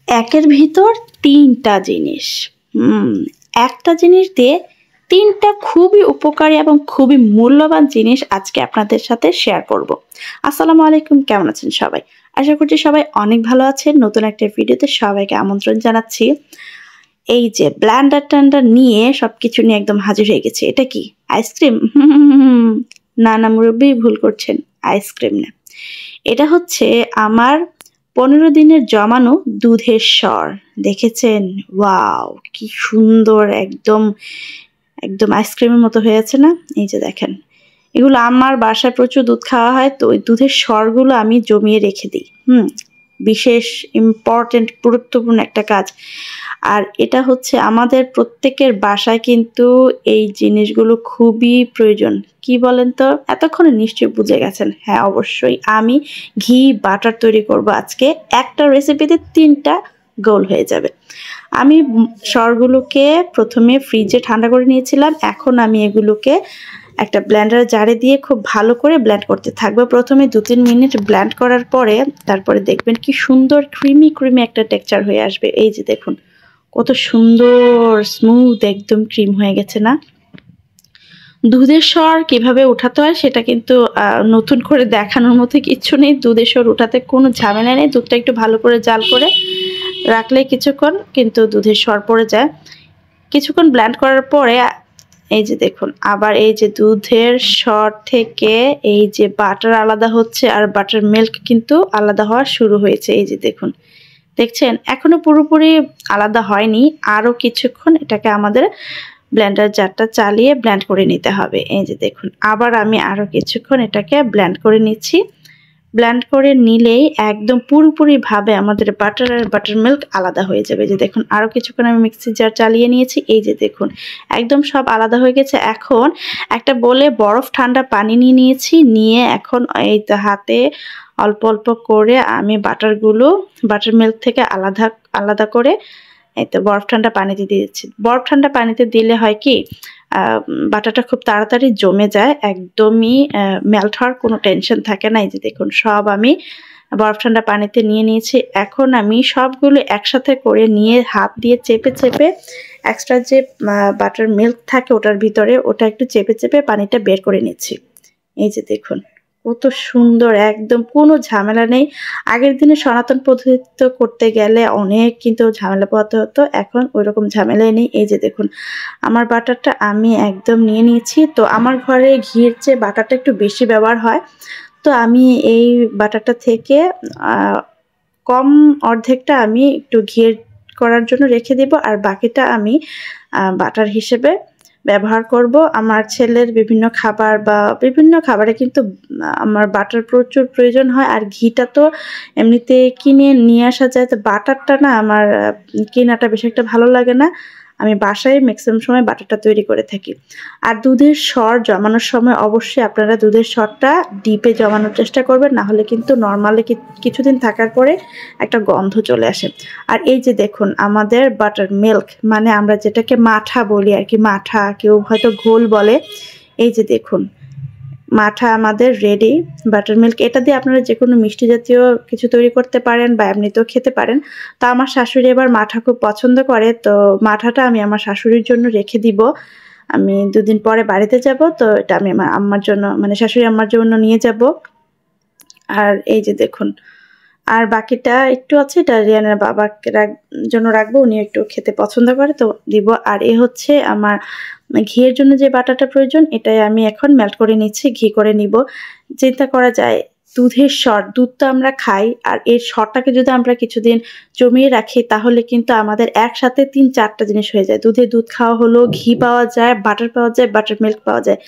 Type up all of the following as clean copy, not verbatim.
একের ভিতর তিনটা জিনিস। একটা জিনিস দিয়ে তিনটা খুবই উপকারী এবং খুবই মূল্যবান জিনিস আজকে আপনাদের সাথে শেয়ার করব। আসসালামু আলাইকুম, কেমন আছেন সবাই? আশা করছি সবাই অনেক ভালো আছেন। নতুন একটা ভিডিওতে সবাইকে আমন্ত্রণ জানাচ্ছি। এই যে ব্লেন্ডার ট্যান্ডার নিয়ে সবকিছু নিয়ে একদম হাজির হয়ে গেছে। এটা কি আইসক্রিম? না মুরব্বি, ভুল করছেন, আইসক্রিম না। এটা হচ্ছে আমার 15 দিনের জমানো দুধের স্বর। দেখেছেন? ওয়াও, কি সুন্দর, একদম একদম আইসক্রিমের মতো হয়েছে না? এই যে দেখেন, এগুলো আমার বাসায় প্রচুর দুধ খাওয়া হয়, তো ওই দুধের স্বরগুলো আমি জমিয়ে রেখে দিই। বিশেষ ইম্পর্টেন্ট গুরুত্বপূর্ণ একটা কাজ। আর এটা হচ্ছে আমাদের প্রত্যেকের বাসায় কিন্তু এই জিনিসগুলো খুবই প্রয়োজন। কি বলেন তো? এতক্ষণে নিশ্চয়ই বুঝে গেছেন। হ্যাঁ, অবশ্যই আমি ঘি বাটার তৈরি করব আজকে। একটা রেসিপিতে 3টা গোল হয়ে যাবে। আমি স্বরগুলোকে প্রথমে ফ্রিজে ঠান্ডা করে নিয়েছিলাম। এখন আমি এগুলোকে একটা ব্লেন্ডার জারে দিয়ে খুব ভালো করে ব্লেন্ড করতে থাকবো। প্রথমে 2-3 মিনিট ব্লেন্ড করার পরে তারপরে দেখবেন কি সুন্দর ক্রিমি একটা টেক্সচার হয়ে আসবে। এই যে দেখুন, কত সুন্দর স্মুথ একদম ক্রিম হয়ে গেছে না? দুধের স্বর কিভাবে উঠাতে হয় সেটা কিন্তু নতুন করে দেখানোর মতো কিচ্ছু নেই। দুধের স্বর উঠাতে কোনো ঝামেলা নেই। দুধটা একটু ভালো করে জাল করে রাখলে কিছুক্ষণ কিন্তু দুধের স্বর পড়ে যায়। কিছুক্ষণ ব্লেন্ড করার পরে এই যে দেখুন, আবার এই যে দুধের স্বর থেকে এই যে বাটার আলাদা হচ্ছে আর বাটার মিল্ক কিন্তু আলাদা হওয়া শুরু হয়েছে। এই যে দেখুন, দেখছেন? এখনো পুরোপুরি আলাদা হয়নি, আরও কিছুক্ষণ এটাকে আমাদের ব্লেন্ডার জারটা চালিয়ে ব্লেন্ড করে নিতে হবে। এই যে দেখুন, আবার আমি আরও কিছুক্ষণ এটাকে ব্লেন্ড করে নিচ্ছি। ব্লেন্ড করে নিলেই একদম পুরোপুরিভাবে আমাদের বাটার আর বাটার মিল্ক আলাদা হয়ে যাবে। যে দেখুন, আরও কিছুক্ষণ আমি মিক্সি জার চালিয়ে নিয়েছি। এই যে দেখুন, একদম সব আলাদা হয়ে গেছে। এখন একটা বলে বরফ ঠান্ডা পানি নিয়েছি, নিয়ে এখন এই হাতে অল্প অল্প করে আমি বাটার মিল্ক থেকে আলাদা করে এই তো বরফ ঠান্ডা পানিতে দিয়ে দিচ্ছি। বরফ ঠান্ডা পানিতে দিলে হয় কি, বাটারটা খুব তাড়াতাড়ি জমে যায়, একদমই মেল্ট হওয়ার কোনো টেনশন থাকে না। এই যে দেখুন, সব আমি বরফ ঠান্ডা পানিতে নিয়ে নিয়েছি। এখন আমি সবগুলো একসাথে করে নিয়ে হাত দিয়ে চেপে এক্সট্রা যে বাটার মিল্ক থাকে ওটার ভিতরে, ওটা একটু চেপে পানিটা বের করে নিচ্ছি। এই যে দেখুন, কত সুন্দর, একদম কোনো ঝামেলা নেই। আগের দিনে সনাতন পদ্ধতিতে করতে গেলে অনেক কিন্তু ঝামেলা পোহাতে হতো, এখন ওইরকম ঝামেলাই নেই। এই যে দেখুন, আমার বাটারটা আমি একদম নিয়ে নিয়েছি। তো আমার ঘরে ঘির চেয়ে বাটারটা একটু বেশি ব্যবহার হয়, তো আমি এই বাটারটা থেকে কম অর্ধেকটা আমি একটু ঘির করার জন্য রেখে দেব, আর বাকিটা আমি বাটার হিসেবে ব্যবহার করব। আমার ছেলের বিভিন্ন খাবার বা বিভিন্ন খাবারে কিন্তু আমার বাটার প্রচুর প্রয়োজন হয়, আর ঘিটা তো এমনিতে কিনে নিয়ে আসা যায়। তো বাটারটা না আমার কেনাটা বেশি একটা ভালো লাগে না, আমি বাসায় ম্যাক্সিমাম সময় বাটারটা তৈরি করে থাকি। আর দুধের স্বর জমানোর সময় অবশ্যই আপনারা দুধের স্বরটা ডিপে জমানোর চেষ্টা করবেন, না হলে কিন্তু নর্মালি কিছুদিন থাকার পরে একটা গন্ধ চলে আসে। আর এই যে দেখুন, আমাদের বাটার মিল্ক, মানে আমরা যেটাকে মাঠা বলি আর কি, মাঠা কেউ হয়তো ঘোল বলে। এই যে দেখুন, মাঠা আমাদের রেডি। বাটার মিল্ক, এটা দিয়ে আপনারা যে কোনো মিষ্টি জাতীয় কিছু তৈরি করতে পারেন বা এমনিতেও খেতে পারেন। তো আমার শাশুড়ি এবার মাঠা খুব পছন্দ করে, তো মাঠাটা আমি আমার শাশুড়ির জন্য রেখে দিব। আমি 2 দিন পরে বাড়িতে যাব, তো এটা আমি আমার আম্মার জন্য, মানে শাশুড়ি আম্মার জন্য নিয়ে যাব। আর এই যে দেখুন, আর বাকিটা একটু আছে, এটা রিয়ানের বাবাকে জন্য রাখবো, উনি একটু খেতে পছন্দ করে, তো দিব। আর এ হচ্ছে আমার ঘিয়ের জন্য যে বাটারটা প্রয়োজন, এটাই আমি এখন মেল্ট করে নিচ্ছি, ঘি করে নিব। চিন্তা করা যায়, দুধের স্বর, দুধ তো আমরা খাই, আর এর স্বরটাকে যদি আমরা কিছুদিন জমিয়ে রাখি তাহলে কিন্তু আমাদের একসাথে 3-4টা জিনিস হয়ে যায়। দুধ খাওয়া হলো, ঘি পাওয়া যায়, বাটার পাওয়া যায়, বাটার মিল্ক পাওয়া যায়,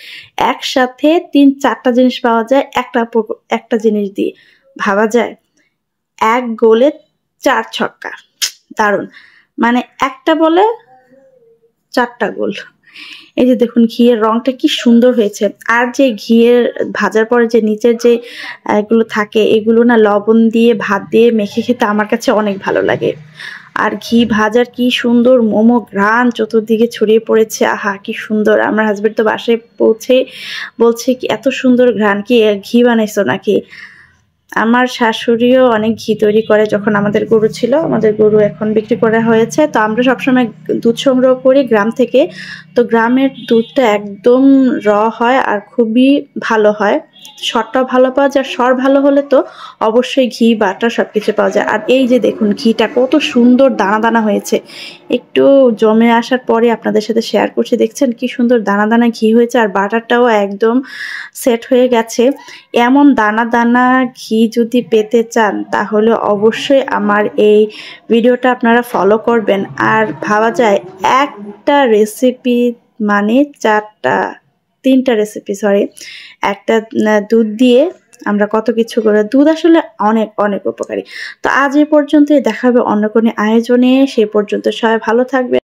একসাথে 3-4টা জিনিস পাওয়া যায় একটা জিনিস দিয়ে। ভাবা যায়, এক গোলে 4 ছক্কা, দারুণ। মানে একটা বলে 4টা গোল। এই যে দেখুন, ঘিয়ের রংটা কি সুন্দর হয়েছে। আর যে ঘিয়ের ভাজার পরে যে নিচের যে এগুলো থাকে, এগুলো না লবণ দিয়ে ভাত দিয়ে মেখে খেতে আমার কাছে অনেক ভালো লাগে। আর ঘি ভাজার কি সুন্দর মোমো ঘ্রাণ চতুর্দিকে ছড়িয়ে পড়েছে, আহা কি সুন্দর। আমার হাজবেন্ড তো বাসায় পৌঁছে বলছে কি এত সুন্দর ঘ্রাণ, কি ঘি বানাইছো নাকি? আমার শাশুড়িও অনেক ঘি তৈরি করে যখন আমাদের গরু ছিল। আমাদের গরু এখন বিক্রি করা হয়েছে। তো আমরা সবসময় দুধ সংগ্রহ করি গ্রাম থেকে। তো গ্রামের দুধটা একদম হয় আর খুবই ভালো হয়। সরটাও ভালো পাওয়া যায়। সর ভালো হলে তো অবশ্যই ঘি, বাটার সবকিছু পাওয়া যায়। আর এই যে দেখুন ঘিটা কত সুন্দর দানা দানা হয়েছে। একটু জমে আসার পরে আপনাদের সাথে শেয়ার করছি। দেখছেন কি সুন্দর দানা দানা ঘি হয়েছে আর বাটারটাও একদম সেট হয়ে গেছে। এমন দানা দানা ঘি যদি পেতে চান তাহলে অবশ্যই আমার এই ভিডিওটা আপনারা ফলো করবেন। আর ভাবা যায় একটা রেসিপি মানে 3টা রেসিপি একটা দুধ দিয়ে আমরা কত কিছু করে। দুধ আসলে অনেক অনেক উপকারী। তো আজ এই পর্যন্তই, দেখা হবে অন্য কোনো আয়োজনে। সে পর্যন্ত সবাই ভালো থাকবে।